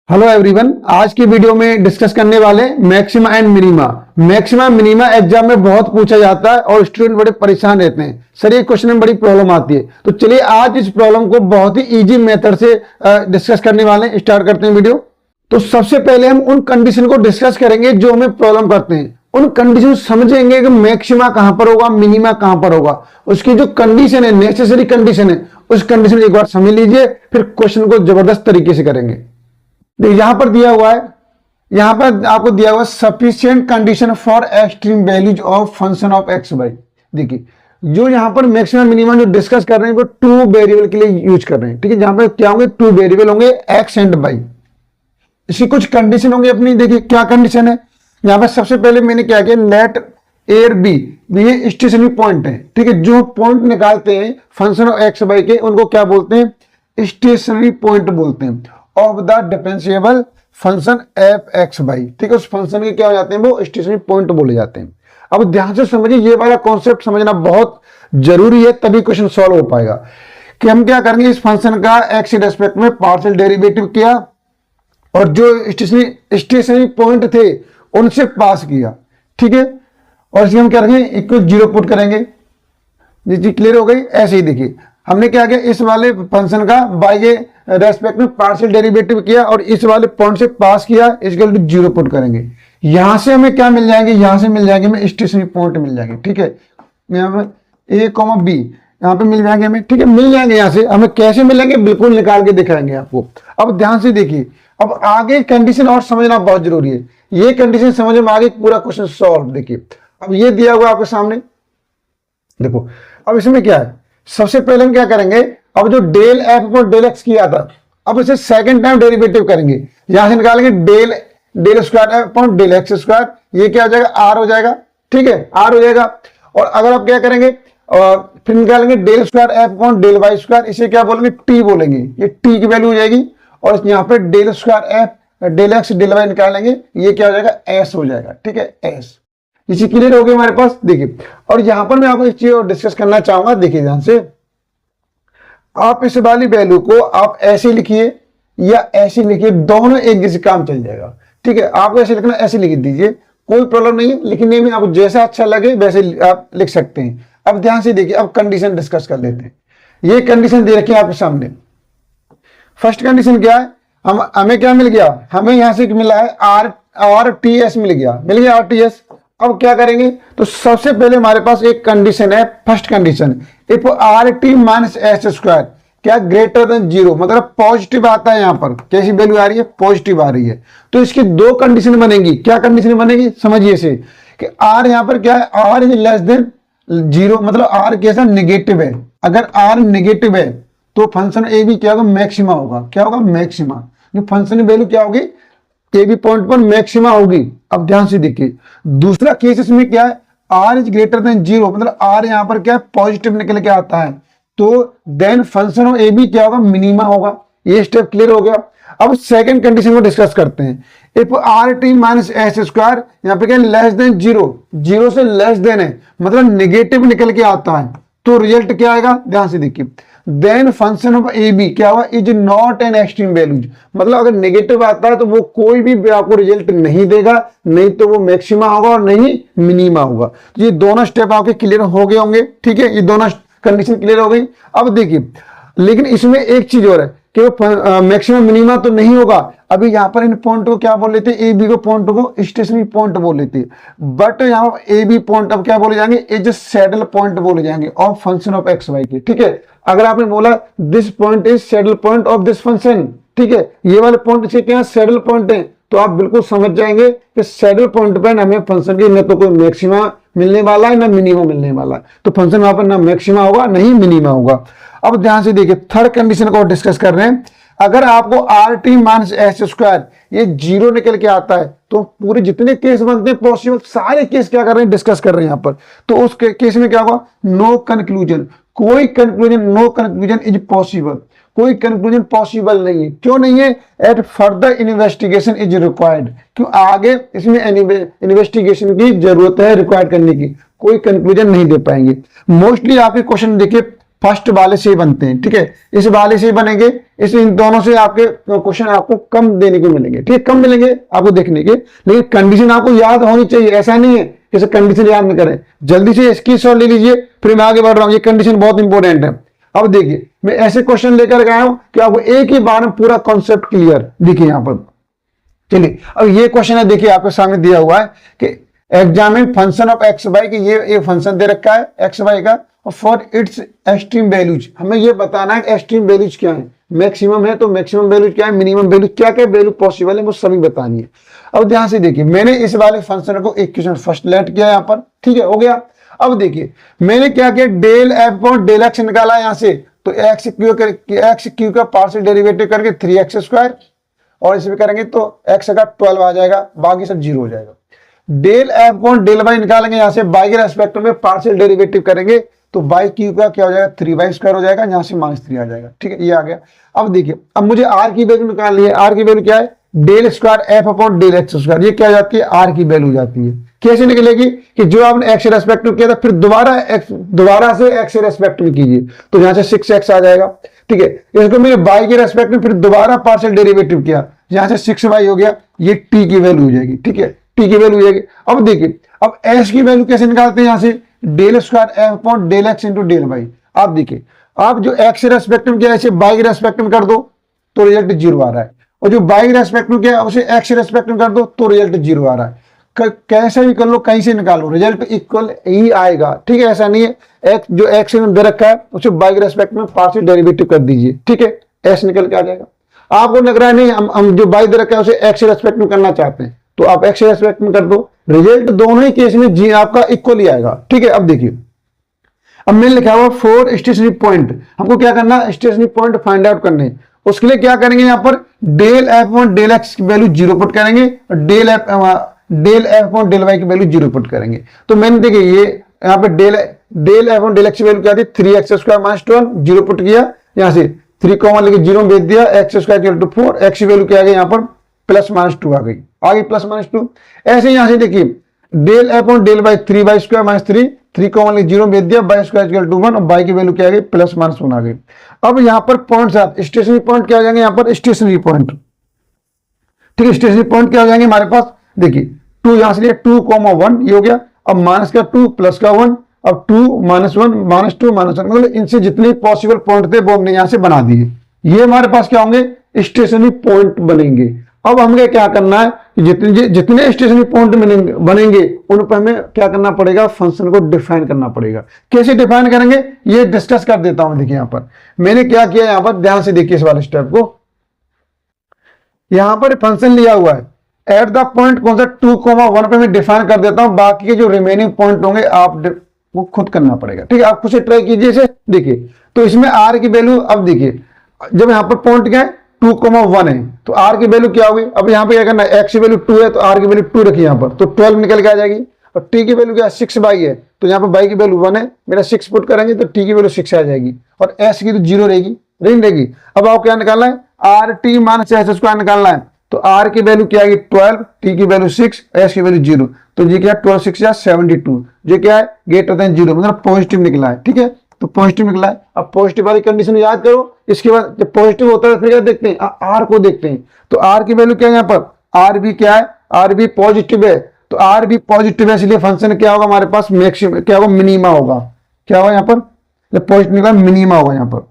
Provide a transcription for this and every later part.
Hello everyone, आज की video में डिस्कस करने वाले maxima and minima. Maxima minima exam में बहुत पूछा जाता है और स्टूडेंट बड़े परेशान रहते हैं। सर, ये क्वेश्चन में बड़ी प्रॉब्लम आती है। तो चलिए आज इस प्रॉब्लम को बहुत ही इजी मेथड से डिस्कस करने वाले हैं। स्टार्ट करते हैं वीडियो। तो सबसे पहले हम उन कंडीशन को डिस्कस करेंगे जो हमें प्रॉब्लम करते हैं। उन कंडीशन समझेंगे कि मैक्सिमा कहां पर होगा, मिनिमा कहां पर होगा, उसकी जो कंडीशन है, नेसेसरी कंडीशन है, उस कंडीशन एक बार समझ लीजिए, फिर क्वेश्चन को जबरदस्त तरीके से करेंगे। देखिए यहां पर दिया हुआ है, यहां पर आपको दिया हुआ sufficient condition for extreme values of function of x y. देखिए जो यहां पर मैक्सिमम मिनिमम जो डिस्कस कर रहे हैं वो टू वेरिएबल के लिए यूज कर रहे हैं। ठीक है, जहां पर क्या होंगे, टू वेरिएबल होंगे एक्स एंड वाई। इसकी कुछ कंडीशन होंगे अपनी। देखिए क्या कंडीशन है, यहां पर सबसे पहले मैंने क्या किया, लेट ए और बी, ये स्टेशनरी पॉइंट है। ठीक है, जो पॉइंट निकालते हैं फंक्शन ऑफ एक्स वाई के, उनको क्या बोलते हैं, स्टेशनरी पॉइंट बोलते हैं of the differentiable function f x y. ठीक है, उस फंक्शन के क्या हो जाते हैं, वो स्टेशनरी पॉइंट बोले जाते हैं। अब ध्यान से समझिए, ये वाला कॉन्सेप्ट समझना बहुत जरूरी है, तभी क्वेश्चन सॉल्व हो पाएगा। कि हम क्या करेंगे, इस फंक्शन का एक्स के रेस्पेक्ट में पार्शियल डेरिवेटिव किया और जो स्टेशनरी पॉइंट थे उनसे पास किया। ठीक है, और इसमें हम क्या रखेंगे, इक्वल जीरो पुट करेंगे। ये चीज क्लियर हो गई। ऐसे ही देखिए हमने क्या किया, इस वाले फंक्शन का बाई के रेस्पेक्ट में पार्शियल डेरिवेटिव किया और इस वाले पॉइंट से पास किया, इसके लिए जीरो पुट करेंगे। यहां से हमें क्या मिल जाएंगे, यहां से मिल जाएंगे हमें स्टेशनरी पॉइंट मिल जाएंगे। ठीक है, यहाँ पे ए कॉमा बी यहाँ पे मिल जाएंगे हमें। ठीक है, मिल जाएंगे। यहां से हमें कैसे मिलेंगे, बिल्कुल निकाल के दिखाएंगे आपको। अब ध्यान से देखिए, अब आगे कंडीशन और समझना बहुत जरूरी है। ये कंडीशन समझ में आगे पूरा क्वेश्चन सॉल्व। देखिए अब ये दिया हुआ आपके सामने, देखो अब इसमें क्या है, सबसे पहले हम क्या करेंगे, अब जो डेल एफ पर डेल एक्स किया था, अब इसे सेकंड टाइम डेरिवेटिव करेंगे। यहां से निकालेंगे del square f upon del x square, ये क्या हो जाएगा, आर हो जाएगा। ठीक है, आर हो जाएगा। और अगर आप क्या करेंगे, और फिर निकालेंगे del square f upon del y square, इसे क्या बोलेंगे, टी बोलेंगे। ये टी की वैल्यू हो जाएगी। और यहाँ पे del square f del x del y निकालेंगे, ये क्या हो जाएगा, एस हो जाएगा। ठीक है, एस। ये चीज क्लियर हो गई हमारे पास। देखिए और यहां पर मैं आपको एक चीज और डिस्कस करना चाहूंगा। देखिए ध्यान से, आप इस वाली वैल्यू को आप ऐसे लिखिए या ऐसे लिखिए, दोनों एक जैसे काम चल जाएगा। ठीक है, आपको ऐसे लिखना, ऐसे लिख दीजिए, कोई प्रॉब्लम नहीं है। लिखने में आपको जैसा अच्छा लगे वैसे आप लिख सकते हैं। अब ध्यान से देखिए, अब कंडीशन डिस्कस कर लेते हैं। ये कंडीशन दे रखी है आपके सामने। फर्स्ट कंडीशन क्या है, हमें क्या मिल गया, हमें यहां से मिला है आर टी एस मिल गया आर टी एस। अब क्या करेंगे, तो सबसे पहले हमारे पास एक कंडीशन है, first condition, if R T minus S square क्या ग्रेटर देन जीरो, मतलब पॉजिटिव आता है। यहां पर कैसी वैल्यू आ रही है, पॉजिटिव आ रही है। तो इसकी दो कंडीशन बनेगी। क्या कंडीशन बनेगी, समझिए इसे, कि आर यहां पर क्या है, r is less than zero, मतलब आर कैसा, निगेटिव है। अगर आर निगेटिव है तो फंक्शन ए भी क्या होगा, मैक्सिमा होगा। क्या होगा, मैक्सिमा। जो फंक्शन की वैल्यू क्या होगी, ए बी पॉइंट पर मैक्सिमा होगी। अब ध्यान से देखिए, दूसरा केस इसमें क्या है, r is greater than zero, मतलब आर यहां पर क्या है, पॉजिटिव निकल के आता है, तो then function of a b क्या होगा, मिनिमा होगा। ये स्टेप क्लियर हो गया। अब सेकंड कंडीशन को डिस्कस करते हैं। If R T minus S square, यहाँ पे क्या लेस देन जीरो, जीरो से लेस देन है, मतलब निगेटिव निकल के आता है, तो रिजल्ट क्या आएगा, ध्यान से देखिए, then function of a b क्या हुआ, is not an extreme values, मतलब अगर नेगेटिव आता है तो वो कोई भी आपको रिजल्ट नहीं देगा, नहीं तो वो मैक्सिमा होगा और नहीं मिनिमा होगा। तो ये दोनों स्टेप आपके क्लियर हो गए होंगे। ठीक है, ये दोनों कंडीशन क्लियर हो गई। अब देखिए, लेकिन इसमें एक चीज और है कि वो मैक्सिमम मिनिमा तो नहीं होगा। अभी यहाँ पर इन पॉइंट को क्या बोल लेते हैं, ए बी को पॉइंट को स्टेशनरी पॉइंट बोल लेते हैं, बट यहाँ पर ए बी पॉइंट अब क्या बोले जाएंगे, एज सैडल पॉइंट बोले जाएंगे of function of x y के। ठीक है, अगर आपने बोला this point is saddle point of this function, ठीक है, ये वाले पॉइंट से क्या सैडल पॉइंट है, तो आप बिल्कुल समझ जाएंगे कि सैडल पॉइंट पर हमें फंक्शन की न तो कोई मैक्सिमा मिलने वाला है ना मिनिमा मिलने वाला है, तो फंक्शन वहां पर ना मैक्सिमा होगा नहीं मिनिमा होगा। अब ध्यान से देखिए, थर्ड कंडीशन को डिस्कस कर रहे हैं। अगर आपको R T minus S square ये जीरो निकल के आता है, तो पूरे जितने केस बनते हैं पॉसिबल, सारे केस क्या कर रहे हैं, डिस्कस कर रहे हैं यहाँ पर। तो उस केस में क्या होगा, नो कंक्लूजन, कोई conclusion, no conclusion is possible, कोई कंक्लूजन पॉसिबल नहीं है। क्यों नहीं है, at further investigation is required, क्यों आगे इसमें इन्वेस्टिगेशन की जरूरत है, रिक्वायर्ड करने की, कोई कंक्लूजन नहीं दे पाएंगे। मोस्टली आपके क्वेश्चन देखिए फर्स्ट वाले से ही बनते हैं। ठीक है, इस वाले से ही बनेंगे, इस इन दोनों से आपके क्वेश्चन आपको कम देने को मिलेंगे, ठीक है, कम मिलेंगे आपको देखने के, लेकिन कंडीशन आपको याद होनी चाहिए। ऐसा नहीं है कि कंडीशन याद न करें, जल्दी से इसकी शॉट ले लीजिए, फिर मैं आगे बढ़ रहा हूं। ये कंडीशन बहुत इंपॉर्टेंट है। अब देखिए मैं ऐसे क्वेश्चन लेकर आया हूं कि आपको एक ही बार में पूरा कॉन्सेप्ट क्लियर दिखे यहां पर। चलिए अब ये क्वेश्चन है, देखिए आपके सामने दिया हुआ है कि examine function of x y, की ये फंक्शन दे रखा है एक्स वाई का, और फॉर इट्स एक्सट्रीम वैल्यूज, हमें ये बताना है एक्सट्रीम वैल्यूज क्या है, मैक्सिमम है तो मैक्सिमम वैल्यूज क्या है, मिनिमम वैल्यू क्या क्या वैल्यू पॉसिबल है वो सभी बतानी है। अब ध्यान से देखिए, मैंने इस वाले फंक्शन को इक्वेशन फर्स्ट लेट किया यहाँ पर, ठीक है, हो गया। अब देखिए मैंने क्या किया, डेल एफ और डेल एक्स निकाला यहां से, तो एक्स क्यू का पार्शियल डेरिवेटिव करके 3x², और इसमें करेंगे तो x का 12 आ जाएगा, बाकी सब 0 हो जाएगा। डेल एफ और डेल वाई निकालेंगे यहां से, बाई के रेस्पेक्ट में पार्शियल डेरिवेटिव करेंगे तो बाई क्यू का क्या हो जाएगा, 3y² हो जाएगा, यहां से -3 आ जाएगा, ठीक है, ये आ गया। अब देखिए अब मुझे r की वैल्यू निकालनी है। r की वैल्यू क्या है, del square f upon del x², ये क्या हो जाती है, r की वैल्यू हो जाती है। कैसे निकलेगी कि जो आपने x रेस्पेक्ट में किया था फिर दोबारा से x रेस्पेक्ट में कीजिए, तो यहां से 6x आ जाएगा, ठीक है। इसको मैंने y के रेस्पेक्ट में फिर दोबारा पार्शियल डेरिवेटिव किया, यहां से 6y हो गया, ये t की वैल्यू हो जाएगी, ठीक है, t की वैल्यू हो जाएगी। अब देखिए अब s की वैल्यू कैसे निकालते हैं, यहां से del square f upon del x into del y. आप देखिए आप जो x रेस्पेक्ट में किया है इसे y के रेस्पेक्ट में कर दो तो रिजल्ट 0 आ रहा है, और जो y रेस्पेक्ट में किया उसे x रेस्पेक्ट में कर दो तो रिजल्ट 0 आ रहा है। कैसे भी कर लो, कहीं से निकालो, रिजल्ट इक्वल ही आएगा, ठीक है। ऐसा नहीं है x जो x में दे रखा है उसे y के रेस्पेक्ट में पार्शियल डेरिवेटिव कर दीजिए, ठीक है, s निकल के आ जाएगा। आपको लग रहा है नहीं हम जो y दे रखा है उसे x रेस्पेक्ट में करना चाहते हैं तो आप x रेस्पेक्ट में कर दो, रिजल्ट दोनों ही केस में जी आपका इक्वल ही आएगा, ठीक है। अब देखिए अब मैंने लिखा हुआ 4 स्टेशनरी पॉइंट, हमको क्या करना है, स्टेशनरी पॉइंट फाइंड आउट करने। उसके लिए क्या करेंगे, यहां पर del f on del x की वैल्यू 0 पुट करेंगे और del f on del y की वैल्यू 0 पुट करेंगे। तो मैंने देखिए ये यहाँ पे del f on del x की वैल्यू क्या थी, 3x² - 1, 0 पुट किया, यहां से 3 कॉमन लेके 0 भेज दिया, x² 4, x की वैल्यू क्या आ गई यहाँ पर +-2 आ गई, +-2। ऐसे यहां से देखिए del f on del y 3y² - 3, 3 common लेके 0 भेज दिया, y² 1 और y की वैल्यू क्या आ गई, +-1 आ गई। अब यहाँ पर पॉइंट आप स्टेशनरी पॉइंट क्या हो जाएंगे, यहाँ पर स्टेशनरी पॉइंट, ठीक है, स्टेशनरी पॉइंट क्या हो जाएंगे हमारे पास, देखिए 2 यहां से लिया 2,1 ये हो गया, अब -2 +1, अब 2 -1 -2 -1, मतलब इनसे जितने पॉसिबल पॉइंट थे वो हमने यहां से बना दिए। ये हमारे पास क्या होंगे, स्टेशनरी पॉइंट बनेंगे। अब हमें क्या करना है, जितने स्टेशनरी पॉइंट बनेंगे उन पर हमें क्या करना पड़ेगा, फंक्शन को डिफाइन करना पड़ेगा। कैसे डिफाइन करेंगे ये डिस्कस कर देता हूं। देखिए यहां पर मैंने क्या किया, यहां पर ध्यान से देखिए इस वाले स्टेप को, यहां पर फंक्शन लिया हुआ है, एट द पॉइंट कौन सा 2,1 पे मैं डिफाइन कर देता हूं, बाकी के जो रिमेनिंग पॉइंट होंगे आप वो खुद करना पड़ेगा, ठीक है। आप खुद से ट्राई कीजिए इसे, देखिए तो इसमें r की वैल्यू, अब देखिए जब यहां पर पॉइंट क्या है 2,1 है तो r की वैल्यू क्या होगी, अब यहां पे क्या करना है, x की वैल्यू 2 है तो r की वैल्यू 2 रखी यहां पर, तो 12 निकल के आ जाएगी, और t की वैल्यू क्या है 6y है तो यहां पर y की वैल्यू 1 है, मेरा 6 पुट करेंगे तो t की वैल्यू 6 आ जाएगी, और s की तो 0 रहेगी, नहीं रहेगी। अब आपको क्या निकालना है, rt - s² निकालना है, तो r की वैल्यू क्या आएगी 12, t की वैल्यू 6, s की वैल्यू 0, तो ये क्या 12 6 72, ये क्या है ग्रेटर देन 0, मतलब पॉजिटिव निकला है, ठीक है, तो पॉजिटिव निकला है। अब पॉजिटिव वाली कंडीशन याद करो, इसके बाद जब पॉजिटिव होता है फिर क्या देखते हैं, r को देखते हैं, तो r की वैल्यू क्या है यहाँ पर, r भी क्या है, r भी पॉजिटिव है, तो r भी पॉजिटिव है, इसलिए फंक्शन क्या होगा हमारे पास, मैक्सिमम क्या होगा, मिनिमा होगा, क्या होगा यहाँ पर, जब पॉजिटिव निकला मिनिमा होगा यहाँ पर,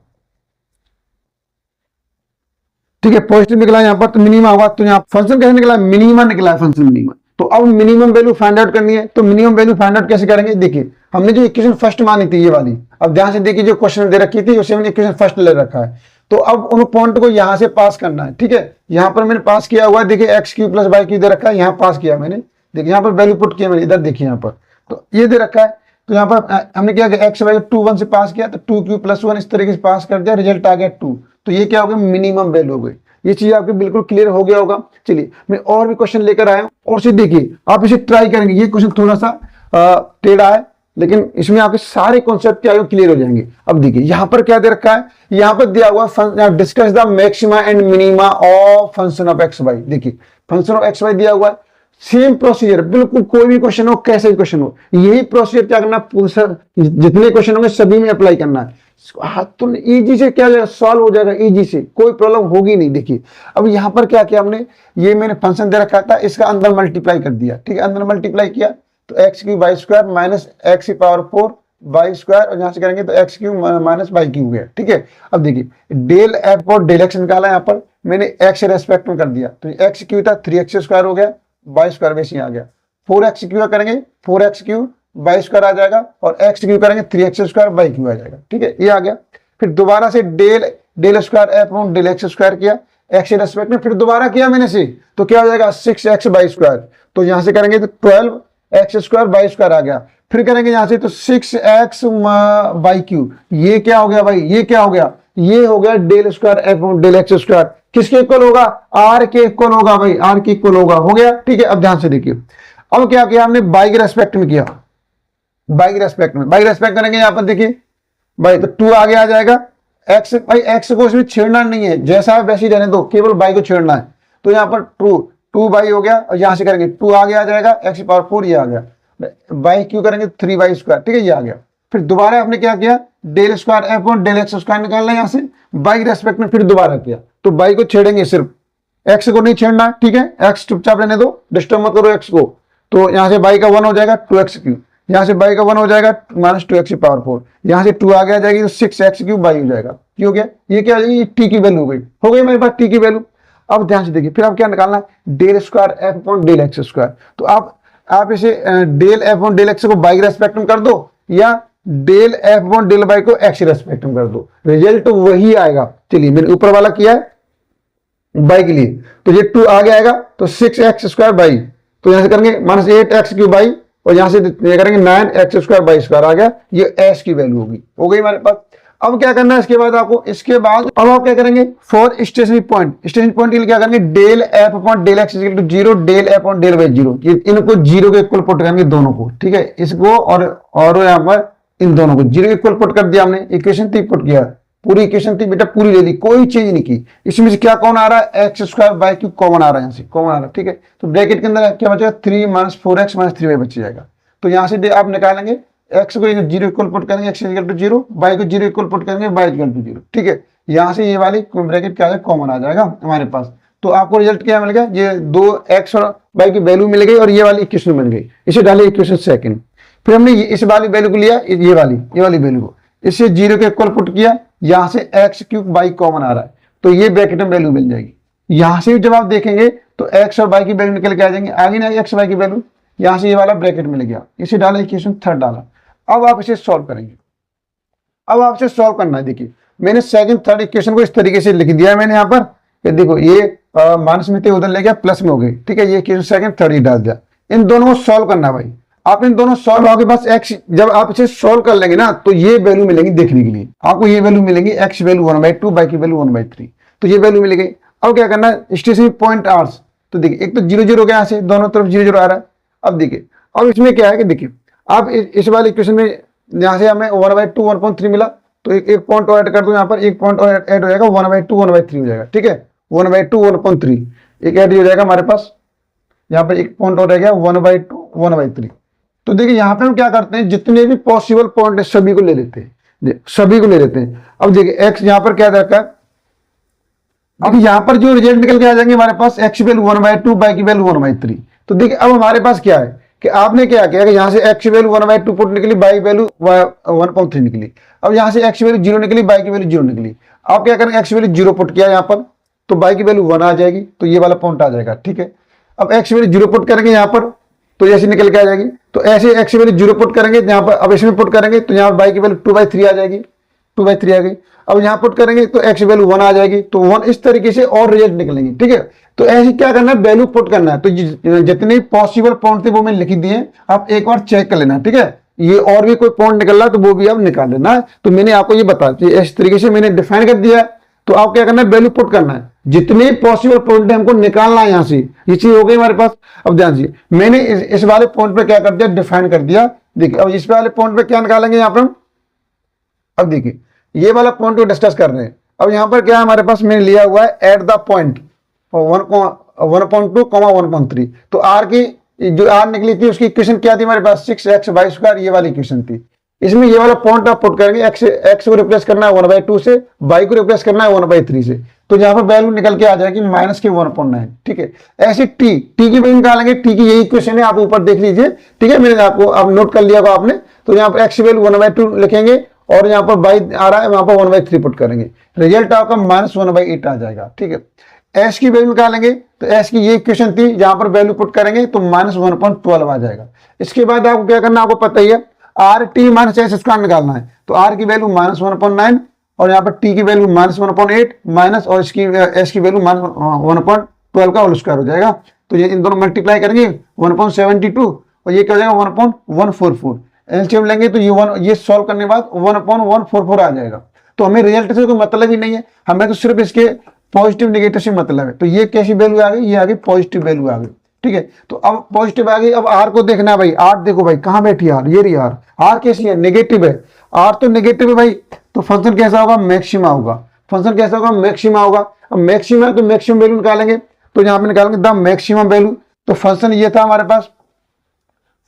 ठीक है, पॉजिटिव निकला यहाँ पर तो मिनिमा होगा, तो यहाँ फंक्शन कैसे निकला, मिनिमा निकला है, फंक्शन मिनिमा। तो अब मिनिमम वैल्यू फाइंड आउट करनी है, तो मिनिमम वैल्यू फाइंड आउट कैसे करेंगे, देखिए हमने जो इक्वेशन फर्स्ट मानी थी ये वाली, अब ध्यान से देखिए जो क्वेश्चन दे रखी थी उसे मैंने इक्वेशन फर्स्ट ले रखा है, तो अब उन पॉइंट को यहां से पास करना है, ठीक है। यहां पर मैंने पास किया हुआ है, देखिए x³ + y³ दे रखा है, यहाँ पास किया मैंने, देखिए यहाँ पर वैल्यू पुट किया मैंने, इधर देखिए यहाँ पर, तो ये दे रखा है, तो यहाँ पर हमने क्या किया, x y 2 1 से पास किया, तो 2³ + 1 इस तरीके से पास कर दिया, रिजल्ट आ गया 2, तो ये क्या हो गया, मिनिमम वैल्यू हो गई। ये चीज आपके बिल्कुल क्लियर हो गया होगा। चलिए मैं और भी क्वेश्चन लेकर आया हूं, और से देखिए आप इसे ट्राई करेंगे, ये क्वेश्चन थोड़ा सा टेढ़ा है लेकिन इसमें आपके सारे कॉन्सेप्ट क्या क्लियर हो जाएंगे। अब देखिए यहां पर क्या दे रखा है, यहां पर दिया हुआ discuss the maxima and minima of function of x y. देखिए फंक्शन ऑफ एक्स वाई दिया हुआ है, सेम प्रोसीजर, बिल्कुल कोई भी क्वेश्चन हो, कैसे भी क्वेश्चन हो, यही प्रोसीजर क्या करना, जितने क्वेश्चन होंगे सभी में अप्लाई करना है। हाथ तो इजी से क्या जाएगा, सॉल्व हो जाएगा इजी से, कोई प्रॉब्लम होगी नहीं। देखिए अब यहाँ पर क्या किया हमने, ये मैंने फंक्शन दे रखा था, इसका अंदर मल्टीप्लाई कर दिया, ठीक है, अंदर मल्टीप्लाई किया तो x cube y square minus x की पावर 4 वाई स्क्वायर, और यहाँ से करेंगे तो x cube minus y cube गया, ठीक है। अब देखिए डेल एफ और डेल एक्स निकाला, यहाँ पर मैंने एक्स रेस्पेक्ट में कर दिया, तो एक्स क्यूब था 3x स्क्वायर हो गया, वाई स्क्वायर वैसे ही आ गया, 4x क्यूब करेंगे 4x क्यूब वाई स्क्वायर आ जाएगा, और एक्स क्यूब करेंगे 3x स्क्वायर वाई क्यूब आ जाएगा, ठीक है, ये आ गया। फिर दोबारा से del square f upon del x square किया एक्स के रेस्पेक्ट में, फिर दोबारा किया मैंने से, तो क्या हो जाएगा 6x वाई स्क्वायर, तो यहां से करेंगे तो 12x स्क्वायर वाई स्क्वायर आ गया। फिर करेंगे यहां से तो 6x वाई क्यूब, ये क्या हो गया भाई, ये क्या हो गया, ये हो गया del square f upon del x square, किसके इक्वल होगा, आर के इक्वल होगा भाई, आर के इक्वल होगा, हो गया, ठीक है। अब ध्यान से देखिए, अब क्या किया हमने, बाई के रेस्पेक्ट में किया, बाई के रेस्पेक्ट में, बाई के रेस्पेक्ट करेंगे यहाँ पर देखिए भाई, तो 2 आगे आ जाएगा, एक्स भाई एक्स को इसमें छेड़ना नहीं है, जैसा है वैसे ही रहने दो, केवल बाई को छेड़ना है, तो यहाँ पर 2 बाई हो गया, और यहाँ से करेंगे 2 आगे आ जाएगा, एक्स की पावर 4 ये आ गया, बाई क्यों करेंगे 3 वाई स्क्वायर, ठीक है, ये आ गया। फिर दोबारा आपने क्या किया, डेल स्क्वायर एफ और डेल एक्स स्क्वायर निकालना है यहाँ से, बाई रेस्पेक्ट में फिर दोबारा किया, तो बाई को छेड़ेंगे सिर्फ, एक्स को नहीं छेड़ना, ठीक है, एक्स चुपचाप रहने दो, डिस्टर्ब मत करो एक्स को, तो यहाँ से बाई का 1 हो जाएगा 2x क्यूब, यहाँ से बाई का 1 हो जाएगा माइनस 2x की पावर 4, यहाँ से 2 आगे आ जाएगी तो 6x क्यूब बाई हो जाएगा, क्यों हो गया, ये क्या हो जाएगी, टी की वैल्यू हो गई मेरे पास टी की वैल्यू। अब ध्यान से देखिए, फिर आप क्या निकालना है, del square f upon del x square, तो आप इसे del f upon del x को बाई के रेस्पेक्ट में कर दो, या del f upon del y को एक्स के रेस्पेक्ट में कर दो, रिजल्ट तो वही आएगा। चलिए मैंने ऊपर वाला किया है बाई के लिए, तो ये 2 आगे आएगा तो 6x स्क्वायर बाई, तो यहां से करेंगे माइनस 8x क्यूब बाई, और यहां से ये करेंगे 9x स्क्वायर बाई स्क्वायर आ गया, ये s की वैल्यू हो गई हमारे पास। अब क्या करना है इसके बाद आपको, इसके बाद अब आप क्या करेंगे, फॉर स्टेशनरी पॉइंट के लिए क्या करेंगे, del f upon del x equal to 0, del f upon del y 0, इनको 0 के इक्वल पुट करेंगे दोनों को, ठीक है, इसको और यहाँ पर इन दोनों को 0 के इक्वल पुट कर दिया हमने, इक्वेशन 3 पुट किया, पूरी इक्वेशन थी बेटा, पूरी ले ली, कोई चेंज नहीं की, इसमें से क्या कौन आ रहा है, X square by cube common आ रहा है, यहाँ से कॉमन आ रहा है, ठीक है, तो ब्रैकेट के अंदर क्या बचेगा 3 माइनस 4x माइनस 3y बच जाएगा, तो यहाँ से आप निकालेंगे एक्स को 0 इक्वल पुट करेंगे एक्स इक्वल टू 0, बाई को 0 इक्वल पुट करेंगे बाई इक्वल टू 0, ठीक है, यहाँ से ये वाली ब्रैकेट क्या है कॉमन आ जाएगा हमारे पास, तो आपको रिजल्ट क्या मिल गया, ये 2x और बाई की वैल्यू मिल गई, और ये वाली इक्वेशन मिल गई, इसे डालिए इक्वेशन सेकंड। फिर हमने इस वाली वैल्यू को लिया, ये वाली वैल्यू को इससे 0 के इक्वल पुट किया, यहां से एक्स क्यूब बाई कॉमन आ रहा है, तो ये ब्रैकेट में वैल्यू मिल जाएगी। यहां से जब आप देखेंगे तो एक्स और बाई की वैल्यू निकल के आ जाएंगे, आगे ना एक्स बाई की वैल्यू, यहां से ये वाला ब्रैकेट मिल गया, इसे डाला इक्वेशन 3 डाला। अब आप इसे सॉल्व करेंगे, अब आप इसे सॉल्व करना है, देखिए मैंने सेकंड थर्ड इक्वेशन को इस तरीके से लिख दिया है मैंने यहाँ पर, देखो ये माइनस में थे उधर ले गया प्लस में हो गई, ठीक है, ये इक्वेशन सेकंड थर्ड ही डाल दिया, इन दोनों को सॉल्व करना है भाई, आप इन दोनों सॉल्व होगे बस एक्स, जब आप इसे सॉल्व कर लेंगे ना तो ये वैल्यू मिलेंगी देखने के लिए, आपको ये वैल्यू मिलेंगी, एक्स वैल्यू 1/2, बाई की वैल्यू 1/3, तो ये वैल्यू मिल गई। अब क्या करना है, स्टेशनरी पॉइंट आर्स, तो देखिए एक तो 0 0 गया, यहाँ से दोनों तरफ 0 0 आ रहा है। अब देखिए अब इसमें क्या है कि देखिए आप इस वाले इक्वेशन में यहाँ से हमें 1/2 1.3 मिला, तो एक पॉइंट और ऐड कर दो, यहाँ पर एक पॉइंट और ऐड हो जाएगा, 1/2 1/3 हो जाएगा, ठीक है, 1/2 1.3 एक ऐड हो जाएगा हमारे पास, यहाँ पर एक पॉइंट और रह गया 1/2 1/3। तो देखिए यहाँ पे हम क्या करते हैं, जितने भी पॉसिबल पॉइंट है सभी को ले लेते हैं, सभी को ले लेते हैं। अब देखिए एक्स यहाँ पर क्या रहता है, अब यहाँ पर जो रिजल्ट निकल के आ जाएंगे हमारे पास, एक्स की वैल्यू 1/2 बाई की वैल्यू 1/3। तो देखिए अब हमारे पास क्या है कि आपने क्या किया कि यहाँ से एक्स वैल्यू 1/2 पुट निकली, बाई वैल्यू 1.3 निकली, अब यहाँ से एक्स वैल्यू 0 निकली, बाई की वैल्यू 0 निकली, आप क्या करेंगे एक्स वैल्यू 0 पुट किया यहाँ पर, तो बाई की वैल्यू 1 आ जाएगी, तो ये वाला पॉइंट आ जाएगा, ठीक है। अब एक्स वैल्यू 0 पुट करेंगे यहाँ पर, तो ऐसे निकल के आ जाएगी, तो ऐसे एक्स वैल्यू 0 पुट करेंगे यहाँ पर, अब इसमें पुट करेंगे तो यहाँ बाई की वैल्यू 2/3 आ जाएगी, 2/3 आ गई। अब यहाँ पुट करेंगे तो एक्स वैल्यू 1 आ जाएगी, तो 1 इस तरीके से और रिजल्ट निकलेंगे, ठीक है। तो ऐसे क्या करना है, वैल्यू पुट करना है, तो जितने पॉसिबल पॉइंट थे वो मैंने लिख दिए, आप एक बार चेक कर लेना, ठीक है, ये और भी कोई पॉइंट निकल रहा है तो वो भी आप निकाल लेना। तो मैंने आपको ये बता दिया, इस तरीके से मैंने डिफाइन कर दिया है, तो आप क्या करना है, वैल्यू पुट करना है, जितने पॉसिबल पॉइंट है हमको निकालना है यहाँ से, ये चीज हो गई हमारे पास। अब ध्यान से मैंने इस वाले पॉइंट पे क्या कर दिया, डिफाइन कर दिया। देखिए अब इस वाले पॉइंट पे क्या निकालेंगे यहाँ पर हम, अब देखिए ये वाला पॉइंट को डिस्कस कर रहे हैं। अब यहाँ पर क्या है हमारे पास, मैंने लिया हुआ है एट द पॉइंट 1.2 1.3, तो आर की जो आर निकली थी उसकी इक्वेशन क्या थी हमारे पास, 6x वाई स्क्वायर, ये वाली इक्वेशन थी। इसमें ये वाला पॉइंट आप पुट करेंगे, एक्स को रिप्लेस करना है 1/2 से, वाई को रिप्लेस करना है 1/3 से, तो यहाँ पर वैल्यू निकल के आ जाएगी माइनस के 1/9। ठीक है, ऐसे टी की वैल्यू निकालेंगे, टी की यही इक्वेशन है, आप ऊपर देख लीजिए। ठीक है, मैंने आपको आप नोट कर लिया होगा आपने। तो यहाँ पर एक्स की वैल्यू 1/2 लिखेंगे और यहाँ पर बाई आ रहा है, वहां पर 1/3 पुट करेंगे, रिजल्ट आपका -1/8 आ जाएगा। ठीक है, एस की वैल्यू निकालेंगे, तो एस की ये इक्वेशन थी, जहां पर वैल्यू पुट करेंगे तो -1/12 आ जाएगा। इसके बाद आपको क्या करना, आपको पता ही है, R T minus S square निकालना है। तो आर की वैल्यू -1/9 और यहाँ पर टी की वैल्यू -1/8 माइनस, और इसकी एस की वैल्यू -1/12 का होल स्क्वायर हो जाएगा। तो ये इन दोनों मल्टीप्लाई करेंगे 1/72 और ये क्या हो जाएगा 1/144। एलसीएम लेंगे तो ये सॉल्व करने के बाद 1/144 आ जाएगा। तो हमें रिजल्ट से कोई मतलब ही नहीं है, हमें तो सिर्फ इसके पॉजिटिव नेगेटिव से मतलब है। तो ये कैसी वैल्यू आ गई, ये आ गई पॉजिटिव वैल्यू आ गई। ठीक है, तो अब पॉजिटिव आ गई, अब आर को देखना है भाई। आर देखो भाई कहां बैठी आर, ये रही आर। आर कैसी है, नेगेटिव है, आर तो नेगेटिव है भाई, तो फंक्शन कैसा होगा, मैक्सिमा होगा। फंक्शन कैसा होगा, मैक्सिमा होगा। अब मैक्सिमा है तो मैक्सिमम वैल्यू निकालेंगे, तो यहां पे निकालेंगे द मैक्सिमम वैल्यू। तो फंक्शन ये था हमारे पास,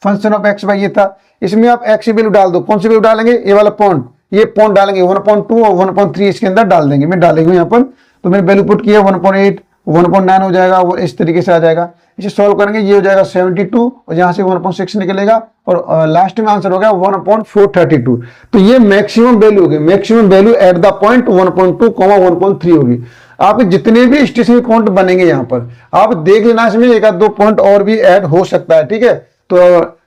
फंक्शन ऑफ एक्स भाई ये था। इसमें आप एक्स की वैल्यू डाल दो, कौन सी वैल्यू डालेंगे, ये वाला पॉइंट, ये पॉइंट डालेंगे 1/2 और 1/3 इसके अंदर डाल देंगे, मैं डालेंगे यहाँ पर। तो मैंने वैल्यू पुट किया 1/8, 1/9 हो जाएगा, वो इस तरीके से आ जाएगा। इसे सॉल्व करेंगे, ये हो जाएगा 72 और यहाँ से 1/6 निकलेगा और लास्ट में आंसर हो गया 1/432। तो ये मैक्सिमम वैल्यू होगी, maximum value at the point 1/2, 1/3 होगी। आपके जितने भी स्टेशनरी पॉइंट बनेंगे यहाँ पर, आप देख लेना, इसमें एक आध दो पॉइंट और भी ऐड हो सकता है। ठीक है, तो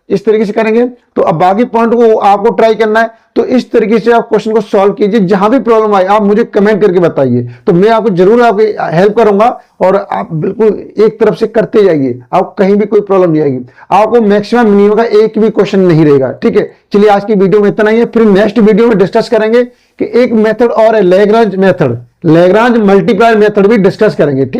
इस तरीके से करेंगे। तो अब बाकी पॉइंट को आपको ट्राई करना है, तो इस तरीके से आप क्वेश्चन को सॉल्व कीजिए। जहां भी प्रॉब्लम आए आप मुझे कमेंट करके बताइए, तो मैं आपको जरूर आपकी हेल्प करूंगा और आप बिल्कुल एक तरफ से करते जाइए, आपको कहीं भी कोई प्रॉब्लम नहीं आएगी। आपको मैक्सिमम मिनिमम का एक भी क्वेश्चन नहीं रहेगा। ठीक है, चलिए आज की वीडियो में इतना ही है, फिर नेक्स्ट वीडियो में डिस्कस करेंगे कि एक मेथड और है, Lagrange method, Lagrange multiplier method भी डिस्कस करेंगे। ठीक।